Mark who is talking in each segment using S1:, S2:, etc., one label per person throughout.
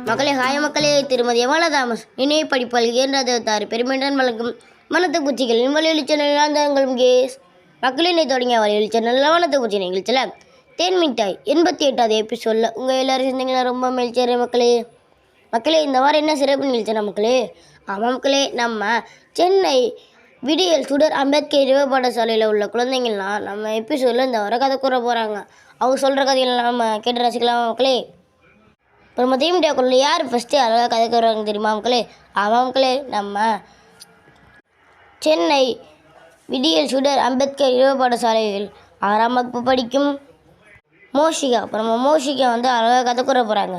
S1: மக்களே ஹாய மக்களே, திருமதி யமாலா தாமஸ் நினைவு படிப்பால் 266 பெருமையுடன் வழங்கும் வனத்து பூச்சிகளின் வலியொலி சேனல் தான் கேஸ். மக்களினை தொடங்கிய வலியொலி சேனல் வனத்து பூச்சி நிகழ்ச்சியில் தேன் மிட்டாய் 88வது எபிசோடில் உங்கள் எல்லோரும் சேர்ந்தீங்களா? ரொம்ப மகிழ்ச்சியாரு மக்களே. மக்களே, இந்த வாரம் என்ன சிறப்பு நிகழ்ச்சினா மக்களே? ஆமாம் மக்களே, நம்ம சென்னை விடியல் சுடர் அம்பேத்கர் இரவு பாடசாலையில் உள்ள குழந்தைங்கள்லாம் நம்ம எபிசோடில் இந்த வாரம் கதை கூற போகிறாங்க. அவங்க சொல்கிற கதையெல்லாம் நம்ம கேட்டு ரசிக்கலாம் மக்களே. இப்போ நம்ம தீமிட்டாக்குள்ள யார் ஃபஸ்ட்டு அழகாக கதைக்கு வருவாங்க தெரியுமா மக்களே? ஆமாம் மக்களே, நம்ம சென்னை விடியல் சுடர் அம்பேத்கர் இரவு பாடசாலையில் 6ஆம் வகுப்பு படிக்கும் மோஷிகா. இப்போ நம்ம மோஷிகா அழகாக கதை கூற போகிறாங்க.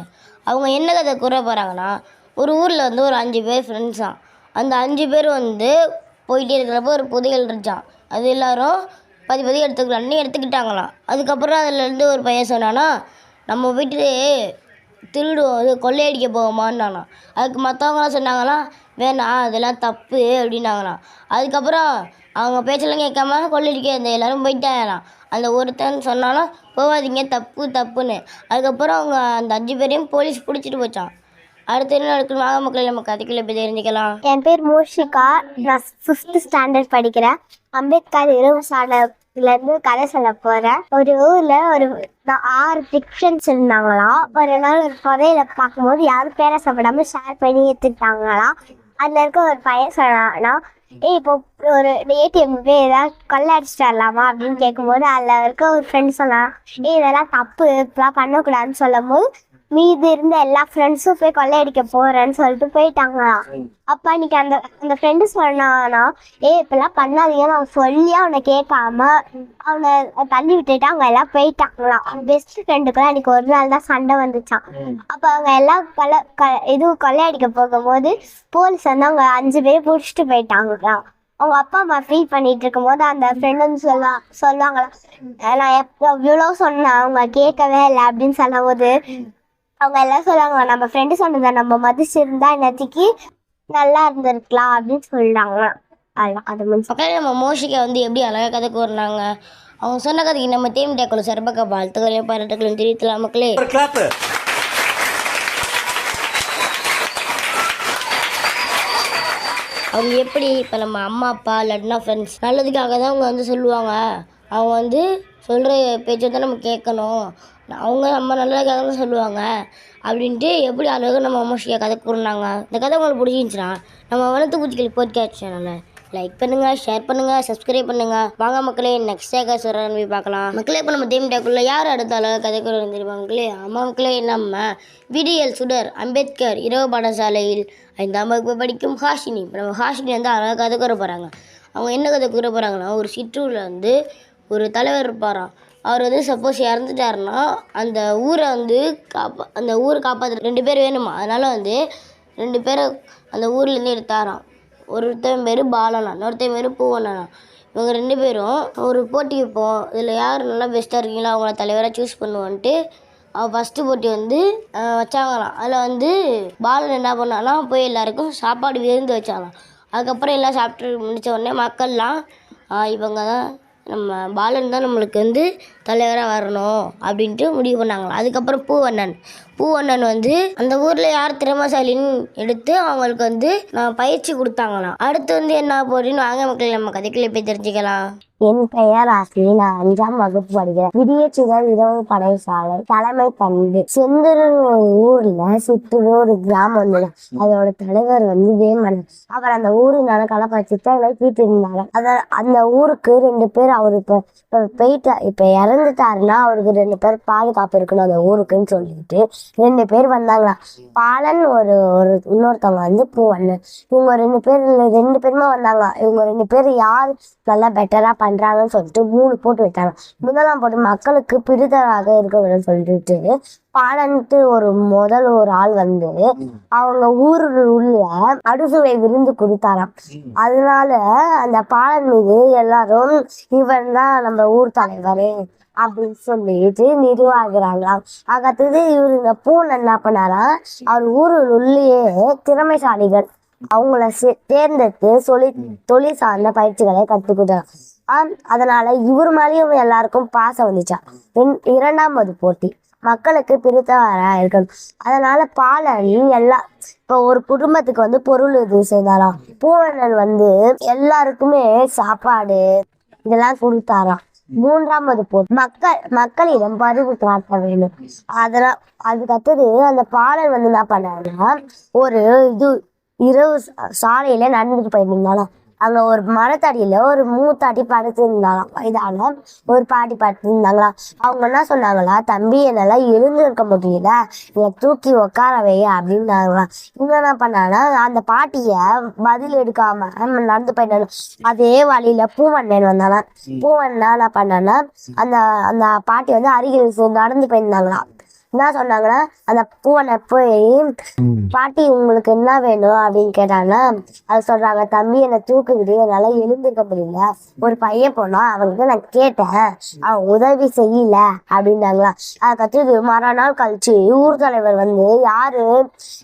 S1: அவங்க என்ன கதை கூற போகிறாங்கன்னா, ஒரு ஊரில் ஒரு 5 பேர் ஃப்ரெண்ட்ஸாம். அந்த 5 பேர் போயிட்டே இருக்கிறப்போ ஒரு புதையல் இருந்துச்சான். அது எல்லோரும் பதி எடுத்துக்கலான்னு எடுத்துக்கிட்டாங்களாம். அதுக்கப்புறம் அதுலேருந்து ஒரு பையன் சொன்னான்னா, நம்ம போயிட்டு திருடுவோம், அது கொள்ளையடிக்க போவோமான்னானா. அதுக்கு மற்றவங்களாம் சொன்னாங்களாம், வேணாம் அதெல்லாம் தப்பு அப்படின்னாங்களாம். அதுக்கப்புறம் அவங்க பேச்செல்லாம் கேட்காம கொள்ளையடிக்க அந்த எல்லோரும் போயிட்டாங்களாம். அந்த ஒருத்தன் சொன்னாலும் போகாதீங்க தப்புன்னு. அதுக்கப்புறம் அவங்க அந்த 5 பேரையும் போலீஸ் பிடிச்சிட்டு போச்சான். அடுத்து என்ன நடக்குன்னு வாங்க மக்கள் நம்ம கதைக்குள்ளே போய் தெரிஞ்சுக்கலாம்.
S2: என் பேர் மோஷிகா. நான் 5th ஸ்டாண்டர்ட் படிக்கிறேன். அம்பேத்கர் இரவு சாலையிலேருந்து கதை சொல்ல போகிறேன். ஒரு ஊரில் ஒரு 6 ஃப்ரெண்ட்ஸ் இருந்தாங்களாம். ஒரு நாள் ஒரு புதையில பார்க்கும்போது யாரும் பேரசப்படாமல் ஷேர் பண்ணி எடுத்துக்கிட்டாங்களாம். அதில் இருக்க ஒரு பையன் சொன்னான்னா, இப்போ ஒரு ஏடிஎம் போய் ஏதாவது கொள்ளை அடிச்சுட்டு வரலாமா அப்படின்னு கேட்கும்போது அதில் இருக்க ஒரு ஃப்ரெண்ட் சொன்னான், இதெல்லாம் தப்பு, இப்பெல்லாம் பண்ணக்கூடாதுன்னு சொல்லும் போது மீதி இருந்த எல்லா ஃப்ரெண்ட்ஸும் போய் கொள்ளையடிக்க போகிறேன்னு சொல்லிட்டு போயிட்டாங்களாம். அப்போ அன்றைக்கி அந்த ஃப்ரெண்டு சொன்னான்னா, இப்பெல்லாம் பண்ணாதீங்கன்னு அவன் சொல்லி அவனை கேட்காம அவனை தள்ளி விட்டுட்டு அவங்க எல்லாம் போயிட்டாங்களாம். பெஸ்ட் ஃப்ரெண்டுக்கெல்லாம் அன்றைக்கி ஒரு நாள் தான் சண்டை வந்துச்சான். அப்போ அவங்க எல்லாம் கொள்ளையடிக்க போகும்போது போலீஸ் அவங்க 5 பேர் பிடிச்சிட்டு போயிட்டாங்களாம். அவங்க அப்பா அம்மா ஃபீல் பண்ணிட்டு இருக்கும்போது அந்த ஃப்ரெண்டு சொல்லுவாங்களாம், நான் எவ்வளோ சொன்னேன் அவங்க கேட்கவே இல்லை அப்படின்னு சொல்லும் போது அவங்க எல்லாம் சொல்லுவாங்க, நம்ம ஃப்ரெண்டு சொன்னதை நம்ம மதிச்சிருந்தா இன்னத்துக்கு நல்லா இருந்திருக்கலாம் அப்படின்னு சொல்லிட்டாங்க. அது
S1: மக்களே, நம்ம மோஷிகா எப்படி அழகாக கதை கூறினாங்க. அவங்க சொன்ன கதைக்கு நம்ம தேமிட்டாக்குள்ள சிறப்பாக வாழ்த்துக்களையும் பாராட்டுகளையும் தெரிவிக்கலாம் மக்களே. அவங்க எப்படி இப்போ நம்ம அம்மா அப்பா இல்லாட்டினா ஃப்ரெண்ட்ஸ் நல்லதுக்காக தான் அவங்க சொல்லுவாங்க. அவங்க சொல்கிற பேச்சு நம்ம கேட்கணும், அவங்க நம்ம நல்லதுக்காக தான் சொல்லுவாங்க அப்படின்ட்டு எப்படி அழகாக நம்ம மோஷிகா கதை கூறினாங்க. இந்த கதை உங்களுக்கு பிடிச்சிருந்துச்சுன்னா நம்ம வனத்து பூச்சிகள் பாட்காஸ்ட் சேனலை லைக் பண்ணுங்கள், ஷேர் பண்ணுங்கள், சப்ஸ்கிரைப் பண்ணுங்கள். வாங்க மக்களே, நெக்ஸ்ட் டே சொல்கிறான்னு போய் பார்க்கலாம். மக்களே, இப்போ நம்ம தேமிட்டாக்குள்ளே யார் அடுத்த அழகாக கதை கூறுறது தெரியுமா மக்களே? ஆமாம் மக்களே, நம்ம விடியல் சுடர் அம்பேத்கர் இரவு பாடசாலையில் 5ஆம் வகுப்பு படிக்கும் ஹாஷினி. இப்போ நம்ம ஹாஷினி அழகாக கதை கூற போகிறாங்க. அவங்க என்ன கதை கூற போகிறாங்கன்னா, ஒரு சிற்றூரில் ஒரு தலைவர் இருப்பாராம். அவர் சப்போஸ் இறந்துட்டாருன்னா அந்த ஊரை அந்த ஊரை காப்பாற்ற 2 பேர் வேணுமா. அதனால் 2 பேரை அந்த ஊர்லேருந்து எடுத்தாராம். ஒருத்தன் பேர் பாலனா, இன்னொருத்தன் பேர் பூவண்ணனா. இவங்க 2 பேரும் ஒரு போட்டி வைப்போம், இதில் யார் நல்லா பெஸ்ட்டாக இருக்கீங்களோ அவங்கள தலைவராக சூஸ் பண்ணுவான்ட்டு ஃபஸ்ட்டு போட்டி வச்சாங்களாம். அதில் பாலன் என்ன பண்ணானா, போய் எல்லாருக்கும் சாப்பாடு விருந்து வச்சாங்களாம். அதுக்கப்புறம் எல்லாம் சாப்பிட்டு முடித்த உடனே மக்கள்லாம் இவங்க தான் நம்ம பாலன் தான் நம்மளுக்கு தலைவராக வரணும் அப்படின்ட்டு முடிவு பண்ணாங்களாம். அதுக்கப்புறம் பூவண்ணன் அந்த ஊரில் யார் திறமைசாலின்னு எடுத்து அவங்களுக்கு நான் பயிற்சி கொடுத்தாங்களாம். அடுத்து என்ன போறீன்னு வாங்க மக்கள் நம்ம கதைக்குள்ளே போய் தெரிஞ்சுக்கலாம்.
S2: என் பெயர் ஆசினி. நான் 5ஆம் வகுப்பு படிக்கிறேன். விடியச்சுடர் இரவு படைசாலை தலைமை பண்பு. செந்தூர் ஊர்ல சித்தூர் ஒரு கிராமம் வந்தது. அதோட தலைவர் வேமன். அவர் அந்த ஊரினால கலப்பச்சிட்டு வீட்டு இருந்தாங்க. அந்த ஊருக்கு 2 பேர் அவரு இப்ப இறந்துட்டாருன்னா அவருக்கு 2 பேர் பாதுகாப்பு இருக்கணும் அந்த ஊருக்குன்னு சொல்லிட்டு 2 பேர் வந்தாங்களா. பாலன் ஒரு இன்னொருத்தவங்க பூவண்ணன். இவங்க 2 பேருமே வந்தாங்க. இவங்க 2 பேர் யார் நல்லா பெட்டரா பண்றாங்கன்னு சொல்லிட்டு 3 போட்டு வைத்தாங்க. முதலாம் போட்டு மக்களுக்கு பிடித்தராக இருக்க வேண்டும் சொல்லிட்டு பாலன்ட்டு ஒரு ஆள் அவங்க ஊரு உள்ள அறுசுவை விருந்து கொடுத்தாராம். அதனால அந்த பாலன் மீது எல்லாரும் இவன் தான் நம்ம ஊர் தலைவர் அப்படின்னு சொல்லிட்டு நிர்வாகிறாங்களாம். அடுத்தது இவரு இந்த பூன் என்ன பண்ணாரா, அவர் ஊரு உள்ளேயே திறமைசாலிகள் அவங்கள தேர்ந்தெடுத்து தொழில் சார்ந்த பயிற்சிகளை கற்றுக்கிட்டாங்க. அதனால இவர் மேலேயும் எல்லாருக்கும் பாசம் வந்துச்சா. 2ஆவது போட்டி மக்களுக்கு பிடித்தவரா இருக்கணும். அதனால பாலன் எல்லாம் இப்போ ஒரு குடும்பத்துக்கு வந்து பொருள் இது செய்தாராம். பூவண்ணன் வந்து எல்லாருக்குமே சாப்பாடு இதெல்லாம் கொடுத்தாராம். மூன்றாவது போர் மக்களிடம் பரிவு காட்ட வேண்டும். அதெல்லாம் அதுக்கு அடுத்தது அந்த பாலன் வந்து என்ன பண்ணாருன்னா ஒரு இரவு சாலையில நடந்துட்டு போயிருந்தாலும் அங்க ஒரு மரத்தடியில ஒரு மூத்தாட்டி படுத்து இருந்தாலாம். வயதான ஒரு பாட்டி படுத்து இருந்தாங்களாம். அவங்க என்ன சொன்னாங்களா, தம்பி என்னால எழுந்து இருக்க முடியல, இங்க தூக்கி உட்காரவே அப்படின்னாங்களாம். இவங்க என்ன பண்ணாங்கன்னா அந்த பாட்டிய பதில் எடுக்காம நடந்து போயிட்டாலும் அதே வழியில பூவண்ணன் வந்தாலாம். பூவண்ணா என்ன பண்ணான்னா அந்த அந்த பாட்டி வந்து அருகில் நடந்து போயிருந்தாங்களாம். என்ன சொன்னாங்கன்னா அந்த பூவனை போய் பாட்டி உங்களுக்கு என்ன வேணும் அப்படின்னு கேட்டாங்கன்னா அது சொல்றாங்க, தம்பி என்னை தூக்குது, என்னால எழுந்துக்க முடியல, ஒரு பையன் போனா அவனுக்கு நான் கேட்டேன், அவன் உதவி செய்யல அப்படின்னாங்களா. அதுக்கடுத்து மறுநாள் கழிச்சு ஊர் தலைவர் வந்து யாரு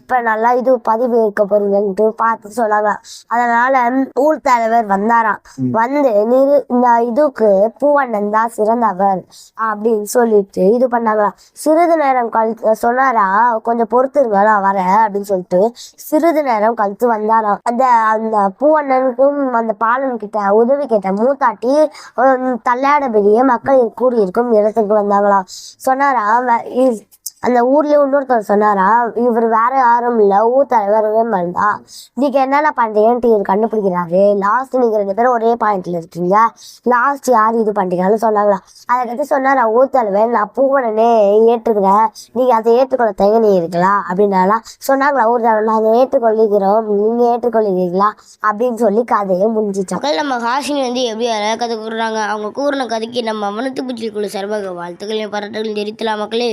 S2: இப்ப நல்லா பதிவு வைக்க போறீங்கன்ட்டு பார்த்து சொன்னாங்க. அதனால ஊர் தலைவர் வந்தாராம். வந்து இந்த பூவண்ணன் தான் சிறந்தவர் அப்படின்னு சொல்லிட்டு பண்ணாங்களா. சிறிது நேரம் கழித்து சொன்னாரா, கொஞ்சம் பொறுத்துருங்க நான் வரேன் அப்படின்னு சொல்லிட்டு சிறிது நேரம் கழித்து வந்தாராம். அந்த பூவண்ணனுக்கும் அந்த பாலன் கிட்ட உதவி கேட்ட மூத்தாட்டி தள்ளாடபடியே மக்கள் கூடியிருக்கும் இடத்துக்கு வந்தாங்களாம். சொன்னாரா, அந்த ஊர்லயே இன்னொருத்தர் சொன்னாரா, இவர் வேற யாரும் இல்ல, ஊர் தலைவர் தான், நீங்க என்னென்ன பண்றீங்கன்னு கண்டுபிடிக்கிறாரு, லாஸ்ட் நீங்க 2 பேரும் ஒரே பாயிண்ட்ல இருக்கீங்க, லாஸ்ட் யாரு பண்றீங்கன்னு சொன்னாங்களா. அதுக்கடுத்து சொன்னாரா, ஊர் தலைவர் நான் பூவனே ஏற்றுக்கிறேன், நீங்க அதை ஏற்றுக்கொள்ள தயங்கி இருக்கலாம் அப்படின்னாலாம். சொன்னாங்களா ஊர் தலைவர், நான் அதை ஏற்றுக்கொள்ளுகிறோம், நீங்க ஏற்றுக்கொள்ளுகிறீங்களா அப்படின்னு சொல்லி கதையை முடிஞ்சிச்சோம்.
S1: நம்ம ஹாசினி வந்து எப்படி அழகாக கதை கூறுறாங்க. அவங்க கூறின கதைக்கு நம்ம மனத்து பூச்சி குழு சார்பாக வாழ்த்துக்களையும் பாராட்டுகளையும் தெரிவித்தலாம் மக்களே.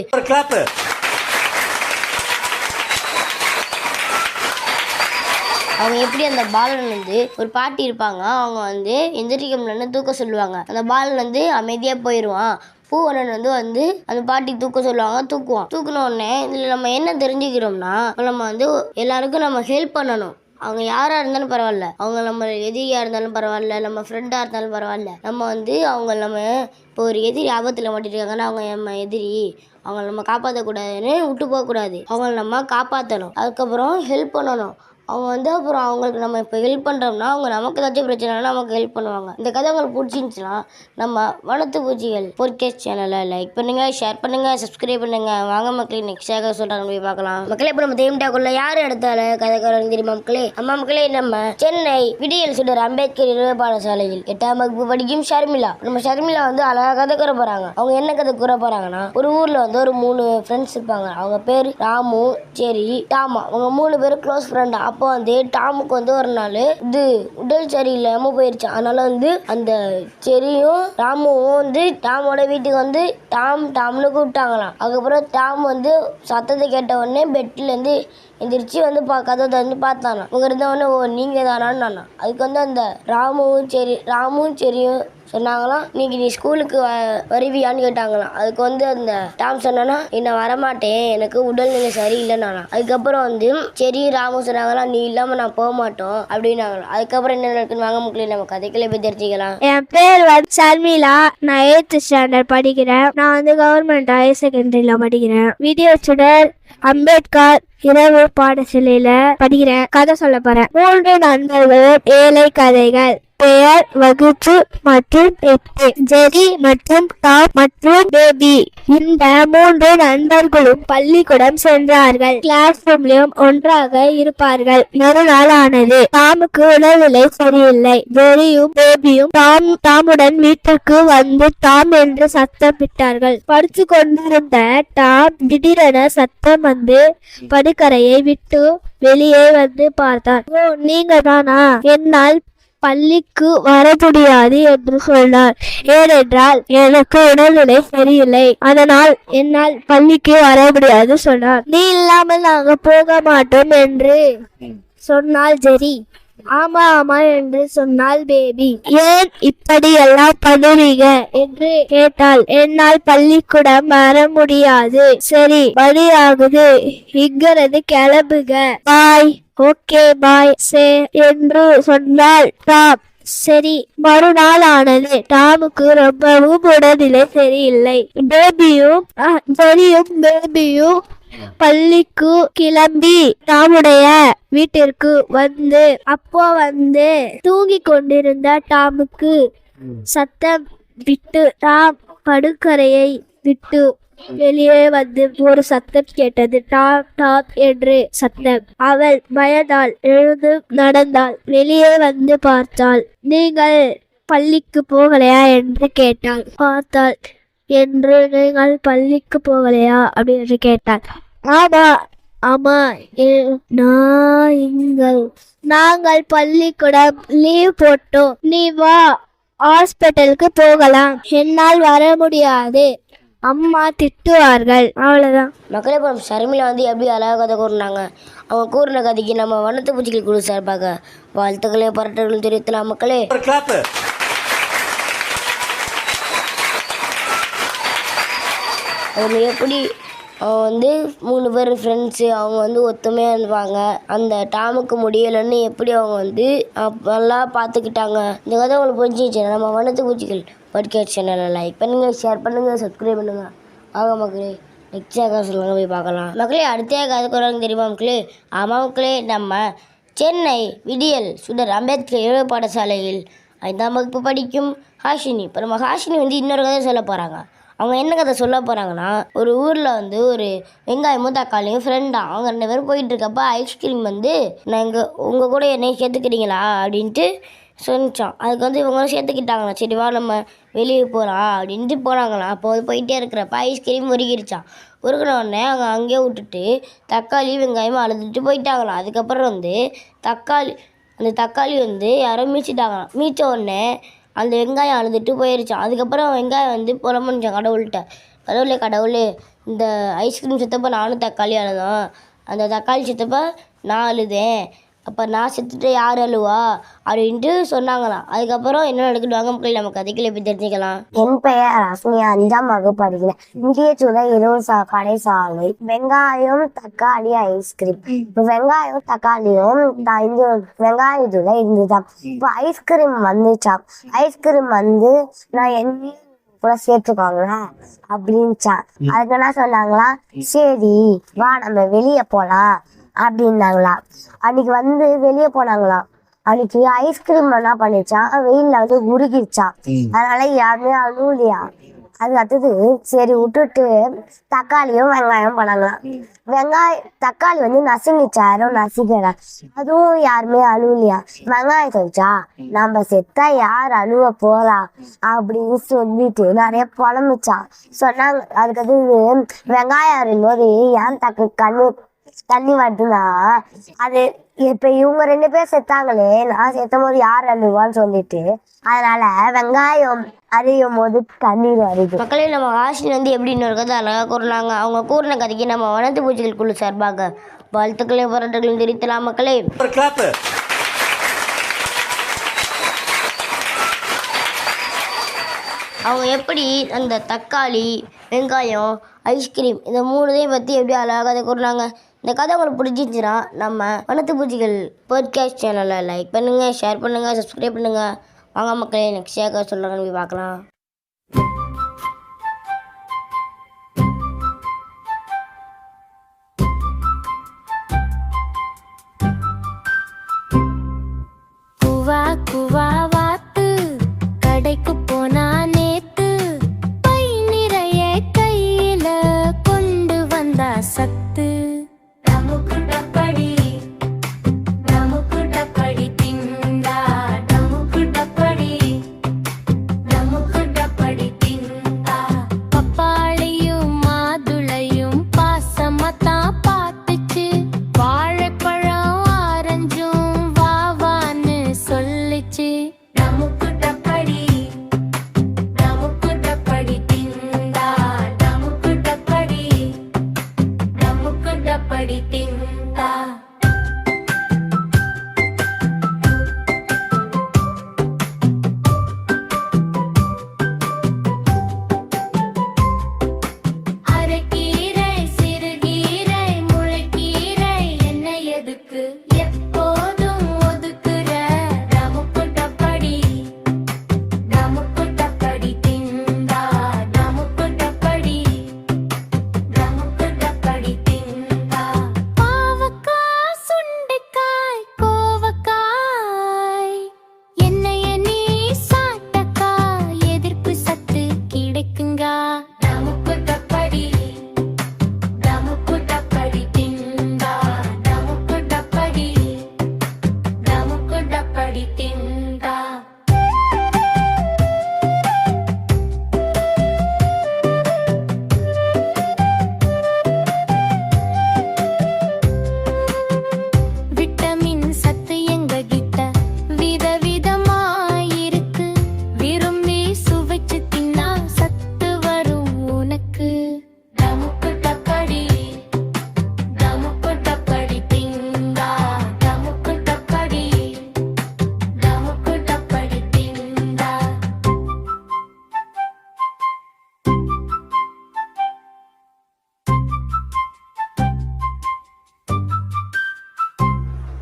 S1: அவங்க எப்படி அந்த பாலன் வந்து ஒரு பாட்டி இருப்பாங்க, அவங்க வந்து எந்திரிக்க முடியலன்னு தூக்க சொல்லுவாங்க. அந்த பாலன் வந்து அமைதியாக போயிடுவான். பூவண்ணன் வந்து அந்த பாட்டி தூக்க சொல்லுவாங்க, தூக்குவான். தூக்குன உடனே இதில் நம்ம என்ன தெரிஞ்சுக்கிறோம்னா, நம்ம வந்து எல்லாருக்கும் நம்ம ஹெல்ப் பண்ணணும். அவங்க யாராக இருந்தாலும் பரவாயில்ல, அவங்க நம்ம எதிரியாக இருந்தாலும் பரவாயில்ல, நம்ம ஃப்ரெண்டாக இருந்தாலும் பரவாயில்ல, நம்ம இப்போ ஒரு எதிரி ஆபத்தில் மாட்டிருக்காங்கன்னா அவங்க நம்ம எதிரி, அவங்கள நம்ம காப்பாற்றக்கூடாதுன்னு விட்டு போகக்கூடாது, அவங்கள நம்ம காப்பாற்றணும். அதுக்கப்புறம் ஹெல்ப் பண்ணணும். அவங்க அப்புறம் அவங்களுக்கு நம்ம இப்போ ஹெல்ப் பண்ணுறோம்னா அவங்க நமக்கு ஏதாச்சும் பிரச்சனைனா நமக்கு ஹெல்ப் பண்ணுவாங்க. இந்த கதை உங்களுக்கு பிடிச்சிருந்துச்சுன்னா நம்ம வனத்து பூச்சிகள் பாட்காஸ்ட் சேனலை லைக் பண்ணுங்கள், ஷேர் பண்ணுங்கள், சப்ஸ்கிரைப் பண்ணுங்கள். வாங்க மக்களே, நெக்ஸ்ட் ஷேர் சொல்கிறாங்க போய் பார்க்கலாம். மக்களே, இப்போ நம்ம தேம்டாக்குள்ள யார் எடுத்தால கதைக்காரங்க தெரியுமா மக்களே? மக்களே, நம்ம சென்னை விடியல் சுடர் அம்பேத்கர் இரவு பாடசாலையில் 8ஆம் வகுப்பு படிக்கும் ஷர்மிளா. நம்ம ஷர்மிளா வந்து அழகாக கதை கூற போகிறாங்க. அவங்க என்ன கதை கூற போகிறாங்கன்னா, ஒரு ஊரில் வந்து ஒரு 3 ஃப்ரெண்ட்ஸ் இருப்பாங்க. அவங்க பேர் ராமு, செரி, டாமா. அவங்க 3 பேரும் க்ளோஸ் ஃப்ரெண்டா. அப்போ வந்து டாமுக்கு வந்து ஒரு நாள் உடல் சரியில்லாம போயிருச்சு. அதனால வந்து அந்த செரியும் ராமுவும் வந்து டாமோட வீட்டுக்கு வந்து டாம்னு கூப்பிட்டாங்களாம். அதுக்கப்புறம் டாம் வந்து சத்தத்தை கேட்ட உடனே பெட்ல இருந்து எந்திரிச்சு வந்து கதை வந்து பார்த்தானா. இவங்க இருந்தவொடனே, ஓ நீங்க தானான்னு. அதுக்கு வந்து அந்த ராமும் செரியும் சொன்னாங்களாம், நீ ஸ்கூலுக்கு வருவியான்னு கேட்டாங்களாம். அதுக்கு வந்து அந்த டாம் சொன்னானா, நான் வரமாட்டேன், எனக்கு உடல்நிலை சரியில்லைன்னா. அதுக்கப்புறம் வந்து செரி ராமு சொன்னாங்களாம், நீ இல்லாம நான் போக மாட்டோம் அப்படின்னாங்களாம். அதுக்கப்புறம் என்ன நடக்குன்னு வாங்க மக்களே, நம்ம கதைக்குள்ள போய் தெரிஞ்சுக்கலாம்.
S2: என் பேர் வந்து ஷர்மிளா, நான் 8th ஸ்டாண்டர்ட் படிக்கிறேன். நான் வந்து கவர்மெண்ட் ஹையர் செகண்டரியில படிக்கிறேன். வீடியோ சுடர் அம்பேத்கர் இரவு பாடசாலையில படிக்கிறேன். கதை சொல்ல போறேன். 3 நண்பர்கள், ஏழை கதைகள். பெயர், வகுப்பு மற்றும் ஜெரி மற்றும் டாம் மற்றும் பேபி. இந்த 3 நண்பர்களும் பள்ளிக்கூடம் சென்றார்கள். கிளாஸ் ரூம்லயும் ஒன்றாக இருப்பார்கள். மறுநாள் ஆனது. டாமுக்கு உடல்நிலை சரியில்லை. ஜெரியும் பேபியும் டாமுடன் வீட்டுக்கு வந்து டாம் என்று சத்தமிட்டார்கள். படுத்து கொண்டிருந்த டாம் திடீரென சத்தம் வந்து படுக்கரையை விட்டு வெளியே வந்து பார்த்தார். ஓ, நீங்க தானா? என்னால் பள்ளிக்கு வர முடியாது என்று சொன்னார். ஏனென்றால் எனக்கு உடல்நிலை சரியில்லை, அதனால் என்னால் பள்ளிக்கு வர முடியாது சொன்னார். நீ இல்லாமல் நாங்க போக மாட்டோம் என்று சொன்னால் ஜெரி. ஆமா ஆமா என்று சொன்னால் பேபி. ஏன் இப்படி எல்லாம் பண்ணுவீங்க என்று கேட்டால், என்னால் பள்ளிக்கூடம் வர முடியாது. சரி, மணி ஆகுது, இங்கிருந்து கிளம்புங்க, பாய். ஓகே பாய் சே என்று சொன்னால் டாம். சரி, மறுநாள் ஆனது. டாமுக்கு ரொம்பவும் உடல்நிலை சரியில்லை. பேபியும் பள்ளிக்கு கிளம்பி டாமுடைய வீட்டிற்கு வந்து தூங்கிக் கொண்டிருந்த டாமுக்கு சத்தம் விட்டு டாம் படுக்கறையை விட்டு வெளியே வந்து ஒரு சத்தம் கேட்டது. டாப் டாப் என்று சத்தம். அவள் பயந்தாள். எழுந்து நடந்தாள். வெளியே வந்து பார்த்தாள். நீங்கள் பள்ளிக்கு போகலையா என்று கேட்டாள். பார்த்தாள். நீங்கள் பள்ளிக்கு போகலையா அப்படின்னு கேட்டாள். ஆமா ஆமா, நாங்கள் பள்ளிக்கூடம் லீவ் போட்டோம். நீ வா, ஹாஸ்பிட்டலுக்கு போகலாம். என்னால் வர முடியாது, அம்மா திட்டுவார்கள். அவ்வளவுதான்.
S1: மக்களே, இப்போ ஷர்மிளா வந்து எப்படி அழகாக கதை கூறினாங்க. அவங்க கூறின கதைக்கு நம்ம வண்ணத்து பூச்சிகள் குழு சார்பாக வாழ்த்துக்களையும் பாராட்டுகளையும் தெரிவித்தலாம். மக்களே, அவங்க எப்படி வந்து 3 பேர் ஃப்ரெண்ட்ஸு, அவங்க வந்து ஒத்துமையாக இருப்பாங்க. அந்த டாமுக்கு முடியலைன்னு எப்படி அவங்க வந்து நல்லா பார்த்துக்கிட்டாங்க. இந்த கதை உங்களுக்கு புரிஞ்சிச்சு. நம்ம வண்ணத்து பூச்சிகள் பாட்காஸ்ட் சேனலை லைக் பண்ணுங்கள், ஷேர் பண்ணுங்கள், சப்ஸ்கிரைப் பண்ணுங்கள். ஆக மக்களே, நெக்ஸ்ட் சொல்லுங்க, போய் பார்க்கலாம். மக்களே, அடுத்த கதை கூறாங்க தெரியுமா மக்களே? ஆமாம் மக்களே, நம்ம சென்னை விடியல் சுடர் அம்பேத்கர் இளைய பாடசாலையில் 5ஆம் வகுப்பு படிக்கும் ஹாஷினி. இப்போ நம்ம ஹாஷினி வந்து இன்னொரு கதை சொல்ல போகிறாங்க. அவங்க என்ன கதை சொல்ல போகிறாங்கன்னா, ஒரு ஊரில் வந்து ஒரு வெங்காயமும் தக்காளியும் ஃப்ரெண்டாக அவங்க 2 பேரும் போயிட்டுருக்கப்ப ஐஸ்கிரீம் வந்து நான் உங்கள் கூட என்னையும் சேர்த்துக்கிறீங்களா அப்படின்ட்டு சொன்னான். அதுக்கு வந்து இவங்களும் சேர்த்துக்கிட்டாங்களா. சரி வா நம்ம வெளியே போகலாம் அப்படின்ட்டு போனாங்களாம். அப்போ வந்து போயிட்டே இருக்கிறப்ப ஐஸ்கிரீம் உருகிருச்சான். உருகின உடனே அவங்க அங்கேயே விட்டுட்டு தக்காளி வெங்காயமும் அழுதுட்டு போயிட்டாங்களாம். அதுக்கப்புறம் வந்து அந்த தக்காளி வந்து யாரோ மீச்சிட்டாங்களாம். மீச்ச உடனே அந்த வெங்காயம் அழுதுட்டு போயிடுச்சான். அதுக்கப்புறம் வெங்காயம் வந்து புலம்புச்சான் கடவுள்கிட்ட. கடவுளே, இந்த ஐஸ்கிரீம் செத்தப்போ நானும் தக்காளி அழுதோம். அந்த தக்காளி செத்தப்போ நான் அழுதேன். அப்போ நான் செத்துட்டு யார் அழுவா அப்படின்ட்டு சொன்னாங்களாம். அதுக்கப்புறம் என்ன நடக்குதுவாங்க மக்கள் நம்ம கதைக்குள்ள எப்படி தெரிஞ்சுக்கலாம்.
S2: என் பெயர் ரஸ்மியா, 5ஆம் வகுப்பு படிக்கிறேன். இந்திய சுடர் இரவு கடை சாலை. வெங்காயம் தக்காளி ஐஸ்கிரீம். இப்போ வெங்காயம் தக்காளியும் வெங்காயத்துல இருந்துதான். இப்போ ஐஸ்கிரீம் வந்துச்சான். ஐஸ்கிரீம் வந்து நான் என்ன கூட சேர்த்துக்கோங்களா அப்படின்ச்சான். அதுக்கு என்ன சொன்னாங்களா, சரி வா நம்ம வெளியே போலாம் அப்படின்னாங்களா. அன்னைக்கு வந்து வெளியே போனாங்களாம். அன்னைக்கு ஐஸ்கிரீம் என்ன பண்ணிச்சான், வெயில்ல வந்து உருகிருச்சான். அதனால யாருமே அழுவலையா. அது அடுத்தது சரி விட்டுட்டு தக்காளியும் வெங்காயம் பண்ணாங்களாம். தக்காளி வந்து நசுங்கிச்சா, யாரும் நசுக்கல. அதுவும் யாருமே அழுவலையா. வெங்காயம் சொல்லிச்சா, நம்ம செத்தா யார் அழுவ போறா அப்படின்னு சொல்லிட்டு நிறைய புலம்பிச்சான். சொன்னாங்க. அதுக்கு வெங்காயம் இருக்கும்போது ஏன் தண்ணி வருதுன்னா, அது இப்ப இவங்க 2 பேர் செத்தாங்களே, நான் செத்தும் போது யார் அழுவான்னு சொல்லிட்டு அதனால வெங்காயம் அறியும் போது தண்ணீர் வருது.
S1: மக்களே, நம்ம ஹாஷினி வந்து எப்படி இன்னொரு கதை அழகாக கூறினாங்க. அவங்க கூறின கதைக்கு நம்ம வனத்து பூச்சிகள் குழு சார்பாக வாழ்த்துக்களையும் பாராட்டுகளையும் தெரிவித்தலாம். மக்களே, அவங்க எப்படி அந்த தக்காளி வெங்காயம் ஐஸ்கிரீம் இந்த 3 பற்றி எப்படி அழகாக கதை கூறினாங்க. இந்த கதை உங்களுக்கு பிடிச்சிருந்துச்சுன்னா நம்ம வனத்து பூச்சிகள் பாட்காஸ்ட் சேனலை லைக் பண்ணுங்கள், ஷேர் பண்ணுங்கள், சப்ஸ்கிரைப் பண்ணுங்கள். வாங்க மக்களே, நெக்ஸ்ட் சொல்கிறாங்கன்னு போய் பார்க்கலாம்.
S3: குவா குவா வாத்து கடைக்கு போனா நேத்து, பை நிறைய கையில கொண்டு வந்தா சத்து. நமக்கு டப்படி திண்டா, நமக்கு டப்படி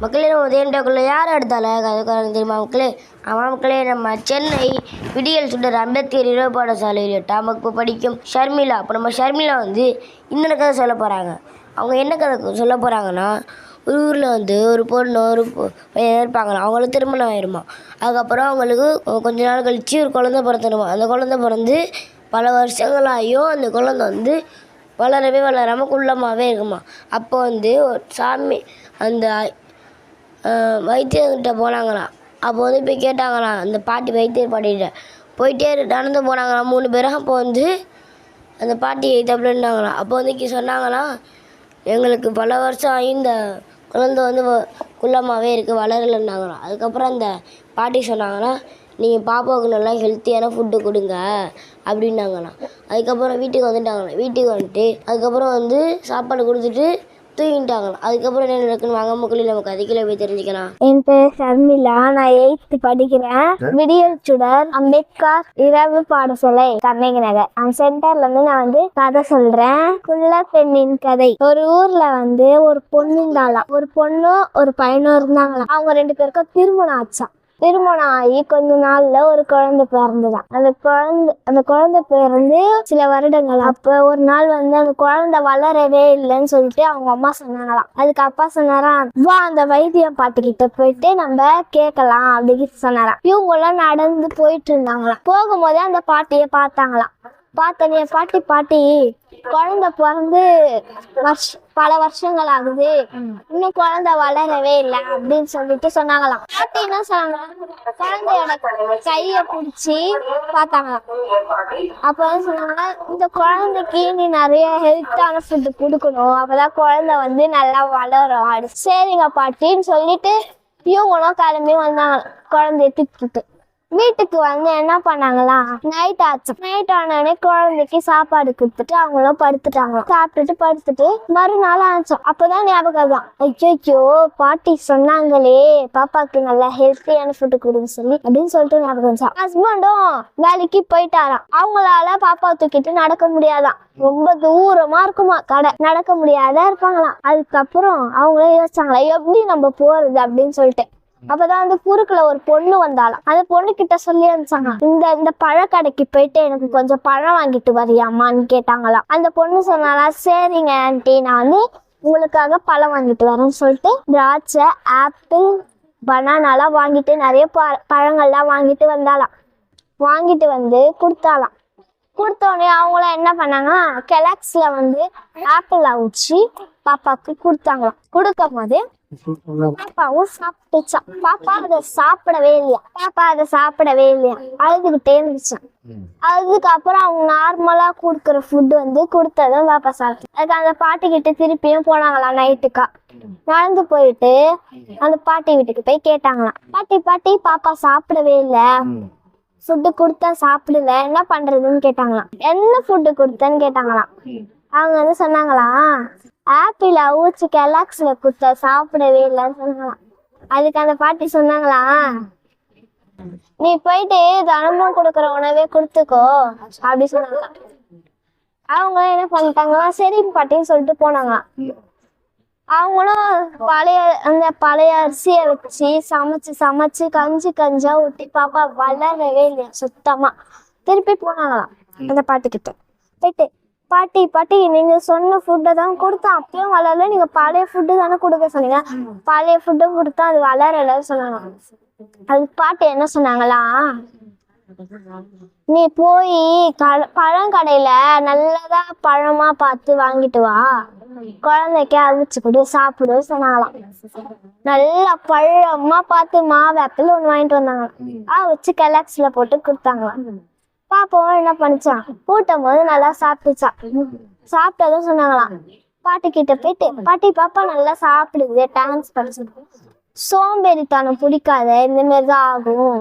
S1: மக்களே நம்ம உதயண்டாக்குள்ள யார் எடுத்தால கதைக்காரன் தெரியுமா மக்களே? ஆமாம் மக்களே, நம்ம சென்னை விடியல் சுடர் அம்பேத்கர் இரவு பாடசாலையில் 8ஆம் வகுப்பு படிக்கும் ஷர்மிளா. அப்போ நம்ம ஷர்மிளா வந்து இன்னொரு கதை சொல்ல போகிறாங்க. அவங்க என்ன கதை சொல்ல போகிறாங்கன்னா, ஒரு ஊரில் வந்து ஒரு பொண்ணு ஒரு பையன் இருப்பாங்களாம். அவங்களுக்கு திருமணம் ஆயிருமா. அதுக்கப்புறம் அவங்களுக்கு கொஞ்ச நாள் கழித்து ஒரு குழந்தை பிறந்துடுமா. அந்த குழந்தை பிறந்து பல வருஷங்களாகியும் அந்த குழந்தை வந்து வளரவே வளராமல் குள்ளமாகவே இருக்குமா. அப்போ வந்து ஒரு சாமி அந்த வைத்தியர்கிட்ட போனாங்களாம். அப்போ வந்து போய் கேட்டாங்களாம், அந்த பாட்டி வைத்தியர் பாட்டிகிட்ட போயிட்டே நடந்து போனாங்களாம் 3 பேரும். அப்போ வந்து அந்த பாட்டி தப்பினாங்களாம். அப்போ வந்து சொன்னாங்களாம், எங்களுக்கு பல வருஷம் ஆகி இந்த குழந்தை வந்து குள்ளமாகவே இருக்குது, வளரலைன்னாங்களாம். அதுக்கப்புறம் அந்த பாட்டி சொன்னாங்கன்னா, நீங்கள் பாப்பாவுக்கு நல்லா ஹெல்த்தியான ஃபுட்டு கொடுங்க அப்படின்னாங்களாம். அதுக்கப்புறம் வீட்டுக்கு வந்துட்டாங்களாம். வீட்டுக்கு வந்துட்டு அதுக்கப்புறம் வந்து சாப்பாடு கொடுத்துட்டு தூங்கிட்டாங்களாம். அதுக்கப்புறம் என்ன நடக்குன்னு வாங்க மக்களே நம்ம கதைக்குள்ள போய் தெரிஞ்சுக்கலாம்.
S2: என் பேர் ஷர்மிளா. நான் 8th படிக்கிறேன். விடியல் சுடர் அம்பேத்கர் இரவு பாடசாலை கண்ணகி நகர் அந்த சென்டர்ல இருந்து நான் வந்து கதை சொல்றேன். குள்ள பெண்ணின் கதை. ஒரு ஊர்ல வந்து ஒரு பொண்ணு இருந்தாலாம். ஒரு பொண்ணு ஒரு பையனும் இருந்தாங்களாம். அவங்க 2 பேருக்கும் திருமணம் ஆச்சாம். திருமணம் ஆகி கொஞ்ச நாள்ல ஒரு குழந்தை பிறந்துதான். அந்த குழந்தை பிறந்து சில வருடங்கள். அப்ப ஒரு நாள் வந்து அந்த குழந்தை வளரவே இல்லைன்னு சொல்லிட்டு அவங்க அம்மா சொன்னாங்களாம். அதுக்கு அப்பா சொன்னாராம், வா அந்த வைத்தியம் பாட்டுக்கிட்ட போயிட்டு நம்ம கேட்கலாம் அப்படின்னு சொன்னாராம். இவங்க எல்லாம் நடந்து போயிட்டு இருந்தாங்களாம். போகும்போதே அந்த பாட்டியை பார்த்தாங்களாம். பார்த்தனே, பாட்டி குழந்தை பிறந்து பல வருஷங்கள் ஆகுது, இன்னும் குழந்தை வளரவே இல்லை அப்படின்னு சொல்லிட்டு சொன்னாங்களாம். பாட்டி என்ன சொன்னாங்க, குழந்தையோட கைய பிடிச்சி பார்த்தாங்களாம். அப்ப வந்து சொன்னாங்க, இந்த குழந்தைக்கு நீ நிறைய ஹெல்த்தான ஃபுட்டு கொடுக்கணும், அப்பதான் குழந்தை வந்து நல்லா வளரும். சரிங்க பாட்டின்னு சொல்லிட்டு இவங்களும் கிளம்பி வந்தாங்க. குழந்தைய தூக்கிட்டு வீட்டுக்கு வந்து என்ன பண்ணாங்களாம், நைட் ஆச்சு. நைட் ஆனோடனே குழந்தைக்கு சாப்பாடு கொடுத்துட்டு அவங்களும் படுத்துட்டாங்க. சாப்பிட்டுட்டு படுத்துட்டு மறுநாள் ஆச்சோம். அப்பதான் ஞாபகம் தான், ஐயோ பாட்டி சொன்னாங்களே பாப்பாக்கு நல்லா ஹெல்த்தியான ஃபுட்டு கொடுங்க சொல்லி அப்படின்னு சொல்லிட்டு ஞாபகம். ஹஸ்பண்டும் வேலைக்கு போயிட்டாராம். அவங்களால பாப்பா தூக்கிட்டு நடக்க முடியாதான். ரொம்ப தூரமா இருக்குமா கடை, நடக்க முடியாத இருப்பாங்களாம். அதுக்கப்புறம் அவங்களே யோசிச்சாங்களா, எப்படி நம்ம போறது அப்படின்னு சொல்லிட்டு. அப்பதான் வந்து குறுக்குல ஒரு பொண்ணு வந்தாலாம். அந்த பொண்ணு கிட்ட சொல்லி அனுப்பிச்சாங்க, இந்த பழக்கடைக்கு போயிட்டு எனக்கு கொஞ்சம் பழம் வாங்கிட்டு வரியாமான்னு கேட்டாங்களாம். அந்த பொண்ணு சொன்னாலா, சரிங்க ஆண்டி, நான் வந்து உங்களுக்காக பழம் வாங்கிட்டு வரேன்னு சொல்லிட்டு திராட்சை, ஆப்பிள், பனானாலாம் வாங்கிட்டு நிறைய பழங்கள்லாம் வாங்கிட்டு வந்தாலாம். வாங்கிட்டு வந்து கொடுத்தாலாம். கொடுத்தோடனே அவங்களாம் என்ன பண்ணாங்கன்னா, கெலாக்ஸ்ல வந்து ஆப்பிள் அவிச்சு பாப்பாக்கு கொடுத்தாங்களாம். கொடுக்கும் போது பாப்பாவும் சாப்பிட்டுச்சான். பாப்பா அதை சாப்பிடவே இல்லையா. அழுதுகிட்டே இருந்துச்சான். அதுக்கப்புறம் அவங்க நார்மலா கொடுக்குற ஃபுட்டு வந்து கொடுத்ததும் பாப்பா சாப்பிட்டு. அதுக்கு அந்த பாட்டி கிட்ட திருப்பியும் போனாங்களாம். நைட்டுக்கா நடந்து போயிட்டு அந்த பாட்டி வீட்டுக்கு போய் கேட்டாங்களாம், பாட்டி பாப்பா சாப்பிடவே இல்லை, ஃபுட்டு கொடுத்தா சாப்பிடல, என்ன பண்றதுன்னு கேட்டாங்களாம். என்ன ஃபுட்டு கொடுத்தேன்னு கேட்டாங்களாம். அவங்க வந்து சொன்னாங்களாம், ஆப்பிள் அவிச்சு கெலாக்ஸ்ல கொடுத்தா சாப்பிடவே இல்லைன்னு சொன்னாங்களாம். அதுக்கு அந்த பாட்டி சொன்னாங்களா, நீ போயிட்டு தினமும் கொடுக்குற உணவே கொடுத்துக்கோ அப்படி சொன்னாங்களாம். அவங்க என்ன பண்ணிட்டாங்களா, சரி பாட்டின்னு சொல்லிட்டு போனாங்களாம். அவங்களும் பழைய அரிசியை வச்சு சமைச்சு கஞ்சா ஊட்டி பாப்பா வளரவே இல்லையா சுத்தமா. திருப்பி போனாங்களாம் அந்த பாட்டிக்கிட்ட போயிட்டு, பாட்டி நீங்க சொன்ன ஃபுட்டை தான் கொடுத்தா அப்பயும் வளரல, நீங்க பழைய ஃபுட்டு தானே கொடுக்க சொன்னீங்க, பழைய ஃபுட்டும் கொடுத்தா அது வளரலன்னு சொன்னாங்க. அது பாட்டி என்ன சொன்னாங்களா, நீ போய் பழங்கடையில நல்லதா பழமா பார்த்து வாங்கிட்டு வா, குழந்தைக்கு அவிச்சு கொடு சாப்பிடு சொன்னாங்களாம். நல்லா பழமா பார்த்து மாவேப்பிள் ஒண்ணு வாங்கிட்டு வந்தாங்க. அவிச்சு கெலாக்ஸ்ல போட்டு கொடுத்தாங்களாம். பாப்பாவும் என்ன பண்ணிச்சான், கூட்டும் போது நல்லா சாப்பிட்டுச்சான். சாப்பிட்டதும் சொன்னாங்களாம், பாட்டி கிட்ட போயிட்டு, பாட்டி பாப்பா நல்லா சாப்பிடுது, டான்ஸ் படிச்சு, சோம்பேறித்தனம் பிடிக்காத, இந்த மாதிரிதான் ஆகும்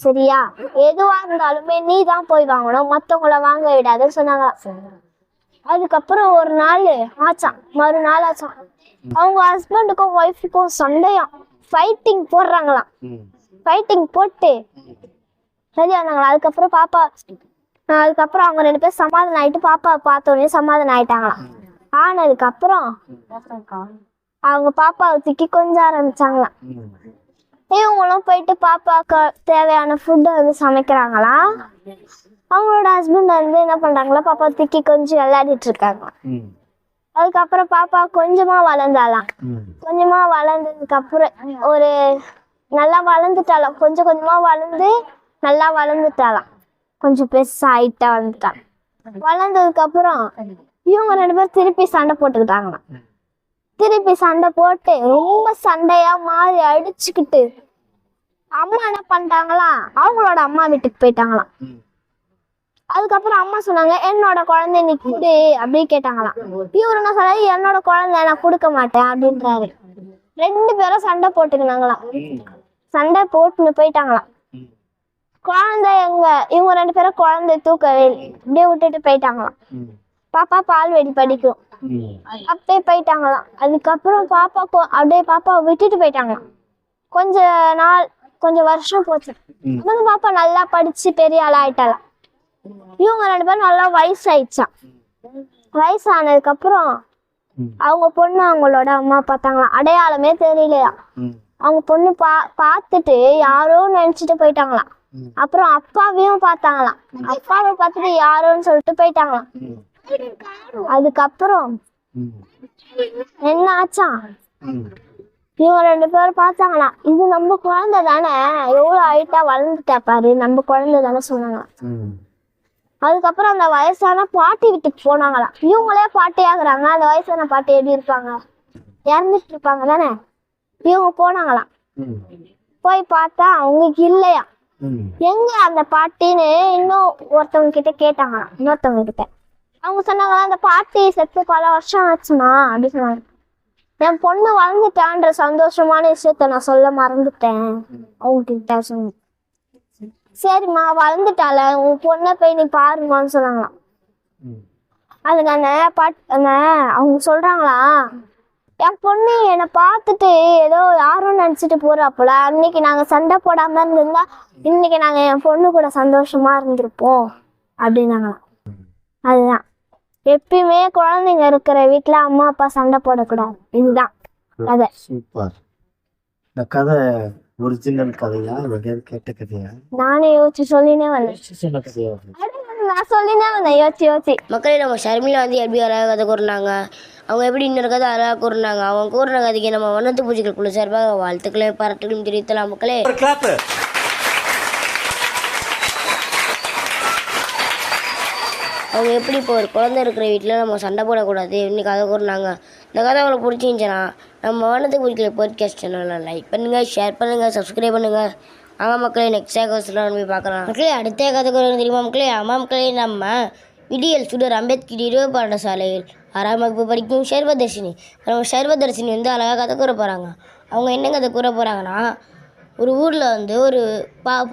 S2: சரியா, எதுவா இருந்தாலுமே நீ தான் போய் வாங்கணும், மத்தவங்கள வாங்க விடாதுன்னு சொன்னாங்களாம். அதுக்கப்புறம் ஒரு நாள் ஆச்சான், மறுநாள் ஆச்சான். அவங்க ஹஸ்பண்டுக்கும் ஒய்ஃபுக்கும் சண்டையாம், ஃபைட்டிங் போடுறாங்களாம். ஃபைட்டிங் போட்டு சரியானாங்களா. அதுக்கப்புறம் அவங்க 2 பேரும் சமாதானம் ஆயிட்டு பாப்பா பார்த்தோன்னே சமாதானம் ஆயிட்டாங்களாம். ஆனதுக்கு அப்புறம் அவங்க பாப்பாவை தூக்கி கொஞ்ச ஆரம்பிச்சாங்களாம். இவங்களும் போயிட்டு பாப்பாவுக்கு தேவையான ஃபுட்டை வந்து சமைக்கிறாங்களாம். அவங்களோட ஹஸ்பண்ட் வந்து என்ன பண்றாங்களா, பாப்பா தூக்கி கொஞ்சம் விளையாடிட்டு இருக்காங்க. அதுக்கப்புறம் பாப்பா கொஞ்சமா வளர்ந்தாலாம். கொஞ்சமா வளர்ந்ததுக்கு அப்புறம் ஒரு நல்லா வளர்ந்துட்டாலாம். கொஞ்சம் கொஞ்சமா வளர்ந்து நல்லா வளர்ந்துட்டாலாம். கொஞ்சம் பெருசா ஹைட்டா வளர்ந்துட்டான். வளர்ந்ததுக்கு அப்புறம் இவங்க 2 பேரும் திருப்பி சண்டை போட்டுக்கிட்டாங்களாம். திருப்பி சண்டை போட்டு ரொம்ப சண்டையா மாறி அடிச்சுக்கிட்டு அம்மா என்ன பண்ணிட்டாங்களா, அவங்களோட அம்மா வீட்டுக்கு போயிட்டாங்களாம். அதுக்கப்புறம் அம்மா சொன்னாங்க, என்னோட குழந்தை நீ குடு அப்படின்னு கேட்டாங்களாம். இவரு என்ன சொன்னாரு, என்னோட குழந்தை நான் கொடுக்க மாட்டேன் அப்படின்றாரு. 2 பேரும் சண்டை போட்டுக்கினாங்களாம். சண்டை போட்டுன்னு போயிட்டாங்களாம். குழந்தை எங்க, இவங்க 2 பேரும் குழந்தை தூக்கவே அப்படியே விட்டுட்டு போயிட்டாங்களாம். பாப்பா பால் வெடி படிக்கும் அப்படியே போயிட்டாங்களாம். அதுக்கப்புறம் அப்படியே பாப்பாவை விட்டுட்டு போயிட்டாங்களாம். கொஞ்ச வருஷம் போச்சு. பாப்பா நல்லா படிச்சு பெரிய ஆளா ஆயிட்டாலாம். இவங்க 2 பேரும் நல்லா வயசாயிடுச்சான். வயசானதுக்கு அப்புறம் அவங்க பொண்ணு அவங்களோட அம்மா பார்த்தாங்களாம். அடையாளமே தெரியலையா. அவங்க பொண்ணு பார்த்துட்டு யாரோ நினைச்சிட்டு போயிட்டாங்களாம். அப்புறம் அப்பாவையும் பார்த்தாங்களாம். அப்பாவை பார்த்துட்டு யாரோன்னு சொல்லிட்டு போயிட்டாங்களாம். அதுக்கப்புறம் என்ன ஆச்சா, இவங்க 2 பேரும் பார்த்தாங்களாம். இது நம்ம குழந்தை தானே, எவ்வளவு ஹைட்டா வளர்ந்துட்டா பாரு, நம்ம குழந்தை தானே சொன்னாங்களாம். அதுக்கப்புறம் அந்த வயசான பாட்டி வீட்டுக்கு போனாங்களாம். இவங்களே பாட்டி ஆகுறாங்க. அந்த வயசான பாட்டி எப்படி இருப்பாங்க, இறந்துட்டு இருப்பாங்க தானே. இவங்க போனாங்களாம். போய் பார்த்தா அவங்களுக்கு இல்லையா. எங்க அந்த பாட்டின்னு இன்னும் ஒருத்தவங்க கிட்ட கேட்டாங்களாம். இன்னொருத்தவங்க கிட்ட அவங்க சொன்னாங்களா, அந்த பாட்டி செத்து பல வருஷம் ஆச்சுமா அப்படின்னு சொன்னாங்க. என் பொண்ணு வளர்ந்துட்டான்ற சந்தோஷமான விஷயத்த நான் சொல்ல மறந்துட்டேன் அவங்க கிட்ட சொன்னேன். சரிம்மா வளர்ந்துட்டால, உன் பொண்ணை போய் நீ பாருமான்னு சொன்னாங்களாம். அதுக்கு அந்த அவங்க சொல்றாங்களா, என் பொண்ணு என்னை பார்த்துட்டு ஏதோ யாரும் நினைச்சிட்டு போறாப்புல, அன்னைக்கு நாங்க சண்டை போடாம இருந்திருந்தா இன்னைக்கு நாங்க என் பொண்ணு கூட சந்தோஷமா இருந்திருப்போம் அப்படின்னாங்களாம். அதுதான் எப்பயுமே குழந்தைங்க இருக்கிற வீட்டுல அம்மா அப்பா சண்டை போடக்கூடாது. இதுதான் கதை.
S4: சூப்பர். இந்த கதை ஒரிஜினல் கதையா இல்ல கேட்ட கதையா?
S2: நானே யோசிச்சு சொல்லினே வந்தேன்.
S4: சின்ன கதையா?
S2: நான் சொல்லினே வந்தேன் யோசிச்சு.
S1: மக்களே, நம்ம ஷர்மிளா வந்து எப்படி அழகாக கதை கூறினாங்க, அவங்க எப்படி இன்னொரு கதை அழகாக கூறினாங்க. அவங்க கூறின கதைக்கு நம்ம வண்ணத்து பூஜைகளுக்குள்ள சார்பாக வாழ்த்துக்களையும் பாராட்டுகளையும் தெரிவித்தலாம். மக்களே, அவங்க எப்படி இப்போ ஒரு குழந்தை இருக்கிற வீட்டில் நம்ம சண்டை போடக்கூடாது இன்னைக்கு கதை கூறினாங்க. இந்த கதை அவங்களுக்கு பிடிச்சிருந்துச்சுன்னா நம்ம வண்ணத்து பூஜைகளை பாட்காஸ்ட் சேனலில் லைக் பண்ணுங்கள், ஷேர் பண்ணுங்கள், சப்ஸ்கிரைப் பண்ணுங்கள். ஆமாம் மக்களே, நெக்ஸ்ட் சேகோஸ்லாம் போய் பார்க்கலாம். மக்களே, அடுத்த கதை கூறுவது தெரியுமா மக்களே? ஆமாம் மக்களே, நம்ம விடியல் சுடர் அம்பேத்கர் இரவு பாடசாலையில் 6ஆம் வகுப்பு படிக்கும் சர்வதர்ஷினி. நம்ம சர்வதர்ஷினி வந்து அழகாக கதை கூற போகிறாங்க. அவங்க என்ன கதை கூற போகிறாங்கன்னா, ஒரு ஊரில் வந்து ஒரு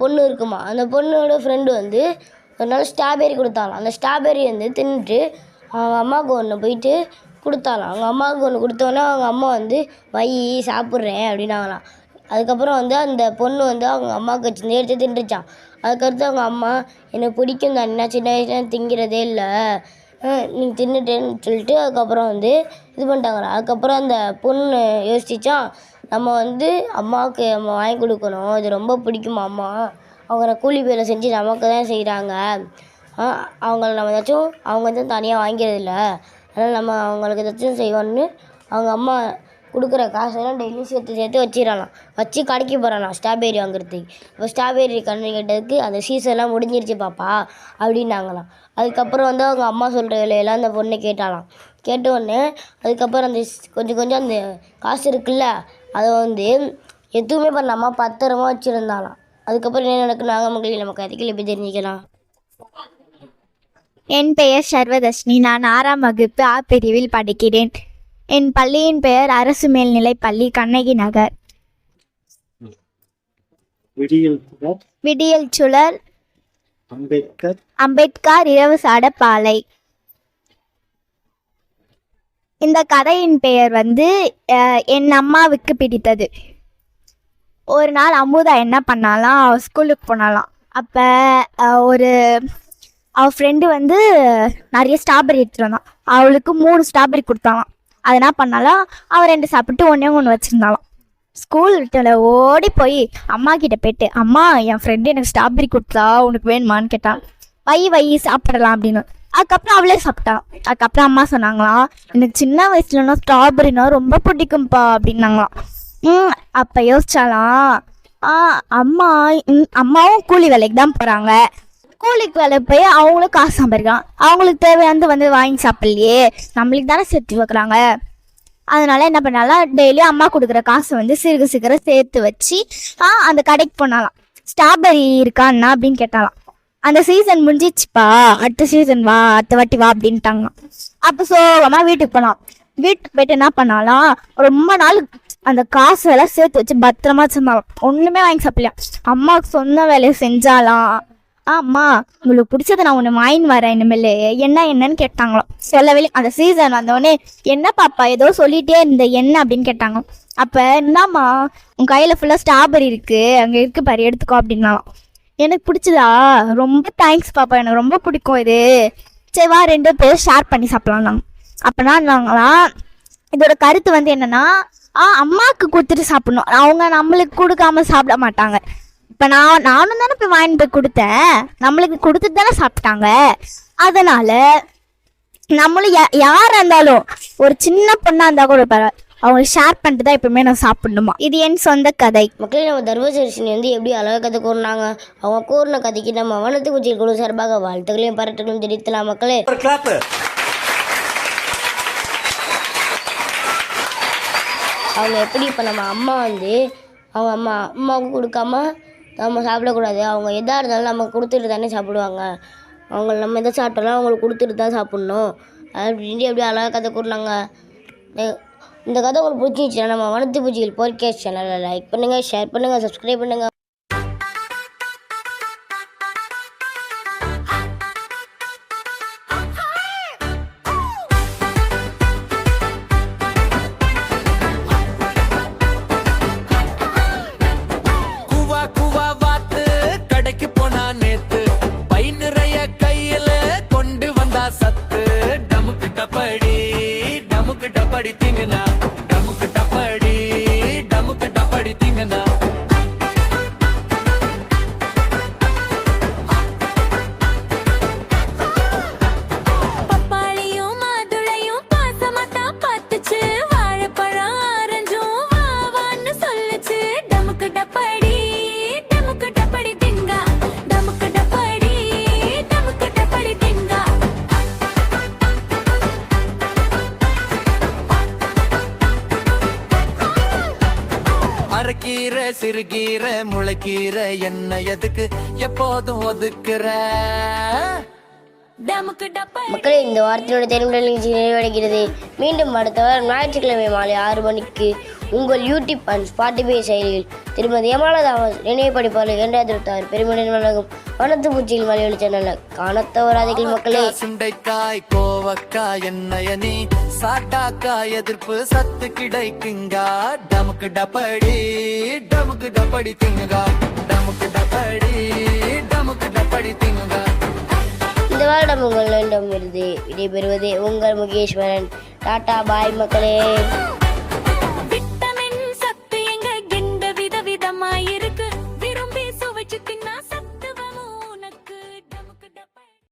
S1: பொண்ணு இருக்குமா. அந்த பொண்ணோட ஃப்ரெண்டு வந்து ஒரு நாள் ஸ்ட்ராபெரி கொடுத்தாலாம். அந்த ஸ்ட்ராபெரி வந்து தின்னுட்டு அவங்க அம்மாவுக்கு ஒன்று போயிட்டு கொடுத்தாலாம். அவங்க அம்மாவுக்கு ஒன்று கொடுத்தோன்னே அவங்க அம்மா வந்து வை சாப்பிட்றேன் அப்படின்னாங்களாம். அதுக்கப்புறம் வந்து அந்த பொண்ணு வந்து அவங்க அம்மாவுக்கு வச்சு எடுத்து தின்றுச்சான். அதுக்கடுத்து அவங்க அம்மா எனக்கு பிடிக்கும் தான், நான் சின்ன வயசுல திங்கிறதே இல்லை, நீ தின்னுட்டேன்னு சொல்லிட்டு அதுக்கப்புறம் வந்து இது பண்ணிட்டாங்களா. அதுக்கப்புறம் அந்த பொண்ணு யோசிச்சான், நம்ம வந்து அம்மாவுக்கு நம்ம வாங்கி கொடுக்கணும், இது ரொம்ப பிடிக்குமா அம்மா, அவங்க கூலி வேலை செஞ்சு நமக்கு தான் செய்கிறாங்க, அவங்கள நம்ம ஏதாச்சும் அவங்க வந்து தனியாக வாங்கிறதில்ல, அதனால் நம்ம அவங்களுக்கு ஏதாச்சும் செய்வோன்னு அவங்க அம்மா கொடுக்குற காசெல்லாம் டெய்லி சேர்த்து வச்சிடலாம். வச்சு கடைக்கு போகிறான் ஸ்ட்ராபெரி வாங்குறதுக்கு. இப்போ ஸ்ட்ராபெரி கண்ணு கேட்டதுக்கு அந்த சீசன்லாம் முடிஞ்சிருச்சு பாப்பா அப்படின்னாங்களாம். அதுக்கப்புறம் வந்து அவங்க அம்மா சொல்கிற வேலையெல்லாம் அந்த பொண்ணை கேட்டாலாம். கேட்டோடனே அதுக்கப்புறம் அந்த கொஞ்சம் அந்த காசு இருக்குல்ல, அதை வந்து எதுவுமே பண்ணாமல் பத்திரமா வச்சுருந்தாலாம். அதுக்கப்புறம் என்ன நடக்குன்னு நாங்கள் மக்கள் நம்ம கதைகள் எப்படி தெரிஞ்சுக்கலாம்.
S5: என் பெயர் சர்வதர்ஷினி. நான் 6ஆம் வகுப்பு ஆ பிரிவில் படிக்கிறேன். என் பள்ளியின் பெயர் அரசு மேல்நிலைப் பள்ளி, கண்ணகி நகர். விடியல் சுடர் அம்பேத்கர் இரவு சாடப்பாலை. இந்த கதையின் பெயர் வந்து என் அம்மாவுக்கு பிடித்தது. ஒரு நாள் அமுதா என்ன பண்ணாலாம், அவள் ஸ்கூலுக்கு போனாலாம். அப்போ அவள் ஃப்ரெண்டு வந்து நிறைய ஸ்ட்ராபெரி எடுத்துகிட்டு வந்தான். அவளுக்கு 3 ஸ்ட்ராபெரி கொடுத்தாலாம். அது என்ன பண்ணாலும் அவன் 2 சாப்பிட்டு ஒன்று வச்சுருந்தாலும். ஸ்கூல் விட்டு ஓடி போய் அம்மா கிட்ட போயிட்டு, அம்மா என் ஃப்ரெண்டு எனக்கு ஸ்ட்ராபெரி கொடுத்தா, உனக்கு வேணுமான்னு கேட்டான். வை சாப்பிடலாம் அப்படின்னு. அதுக்கப்புறம் அவளே சாப்பிட்டான். அதுக்கப்புறம் அம்மா சொன்னாங்களாம், எனக்கு சின்ன வயசுலனா ஸ்ட்ராபெரினா ரொம்ப பிடிக்கும்ப்பா அப்படின்னாங்களாம். அப்போ யோசிச்சாலாம், அம்மாவும் கூலி வேலைக்கு தான் போகிறாங்க. கூலிக்கு வேலை போய் அவங்களும் காசு சம்பாதிக்கலாம், அவங்களுக்கு தேவையானது வந்து வாங்கி சாப்பிட்லையே, நம்மளுக்கு தானே சேர்த்து வைக்கிறாங்க. அதனால என்ன பண்ணாலும் டெய்லியும் அம்மா கொடுக்குற காசை வந்து சீக்கிரம் சேர்த்து வச்சு அந்த கடைக்கு போனாலாம். ஸ்ட்ராபெரி இருக்கான்னா அப்படின்னு கேட்டாலாம். அந்த சீசன் முடிஞ்சிச்சுப்பா, அடுத்த சீசன் வா, அடுத்த வாட்டி வா அப்படின்ட்டாங்க. அப்போ சோகமாக வீட்டுக்கு போனான். வீட்டுக்கு போயிட்டு என்ன பண்ணாலாம், ரொம்ப நாள் அந்த காசு எல்லாம் சேர்த்து வச்சு பத்திரமா வச்சிருந்தாலும் ஒன்றுமே வாங்கி சாப்பிடலாம். அம்மாவுக்கு சொன்ன வேலையை செஞ்சாலாம். அம்மா உங்களுக்கு பிடிச்சதை நான் ஒன்று வாங்கி வரேன் இனிமேல், என்னன்னு கேட்டாங்களாம். சொல்லவே அந்த சீசன் வந்தோடனே, என்ன பாப்பா ஏதோ சொல்லிட்டே இருந்த என்ன அப்படின்னு கேட்டாங்க. அப்போ என்னம்மா உன் கையில் ஃபுல்லாக ஸ்ட்ராபெரி இருக்குது, அங்கே இருக்கு பாரு எடுத்துக்கோ அப்படின்னாலாம். எனக்கு பிடிச்சதா, ரொம்ப தேங்க்ஸ் பாப்பா, எனக்கு ரொம்ப பிடிக்கும் இது, சரி வா 2 பேரும் ஷேர் பண்ணி சாப்பிடலாம் நாங்கள். அப்போனா நாங்களாம் இதோட கருத்து வந்து என்னன்னா, அம்மாவுக்கு கொடுத்துட்டு சாப்பிடணும், அவங்க நம்மளுக்கு கொடுக்காம சாப்பிட மாட்டாங்க. இப்போ நானும் தானே போய் வாங்கிட்டு போய் கொடுத்தேன், நம்மளுக்கு கொடுத்துட்டு தானே சாப்பிட்டாங்க. அதனால நம்மளும் யாராக இருந்தாலும், ஒரு சின்ன பொண்ணாக இருந்தால் கூட பரவாயில்ல, அவங்களுக்கு ஷேர் பண்ணிட்டு தான் எப்பவுமே நான் சாப்பிடணுமா. இது என் சொந்த கதை.
S1: மக்களே, நம்ம தர்மசரிசினி வந்து எப்படி அழகாக கதை கூறினாங்க. அவங்க கூறின கதைக்கு நம்ம வனத்து பூச்சிகள் குழு சார்பாக வாழ்த்துக்களையும் பாராட்டுகளையும் தெரிவித்தலாம். மக்களே, அவங்க எப்படி இப்போ நம்ம அம்மா வந்து அவங்க அம்மாவுக்கு கொடுக்காம நம்ம சாப்பிடக்கூடாது, அவங்க எதாக இருந்தாலும் நம்ம கொடுத்துட்டு தானே சாப்பிடுவாங்க, அவங்க நம்ம எதை சாப்பிட்டாலும் அவங்களுக்கு கொடுத்துட்டு தான் சாப்பிட்ணும் அப்படின்ட்டு எப்படி அழகாக கதை கூறினாங்க. இந்த கதை உங்களுக்கு பிடிச்சிருந்துச்சுன்னா நம்ம வனத்து பூச்சிகள் பாட்காஸ்ட் சேனலை லைக் பண்ணுங்கள், ஷேர் பண்ணுங்கள், சப்ஸ்கிரைப் பண்ணுங்கள்.
S6: அரைக்கீரை சிறுகீரை முளைக்கீரை என்ன எதுக்கு எப்போதும் ஒதுக்குற.
S1: மக்களே, இந்த வாரத்தினோட தேர்தல் நிகழ்ச்சி நிறைவடைகிறது. மீண்டும் அடுத்த வாரம் ஞாயிற்றுக்கிழமை மாலை 6 மணிக்கு உங்கள் யூடியூப் அண்ட் ஸ்பாட்டிஃபை செயலியில் திருமதி யமாலா தாமஸ் நினைவு படிப்பாளர் 2026 பெருமையுடன் வழங்கும் வனத்து பூச்சிகள் மலையொலி சேனலை காணத் தவறாதீர்கள். மக்களே,
S6: சுண்டைக்காய் கோவக்காய் என்னைய நீ சாட்டாக்காய் எதிர்ப்பு சத்து கிடைக்குங்கா. டமுக்கு டப்படி டமுக்கு டப்படி திங்குகா, டமுக்கு டப்படி டமுக்கு டப்படி திங்குகா.
S1: இந்த வாரம் உங்களிடம் இருந்து விடைபெறுவது உங்கள் முகேஸ்வரன். டாடா பாய் மக்களே.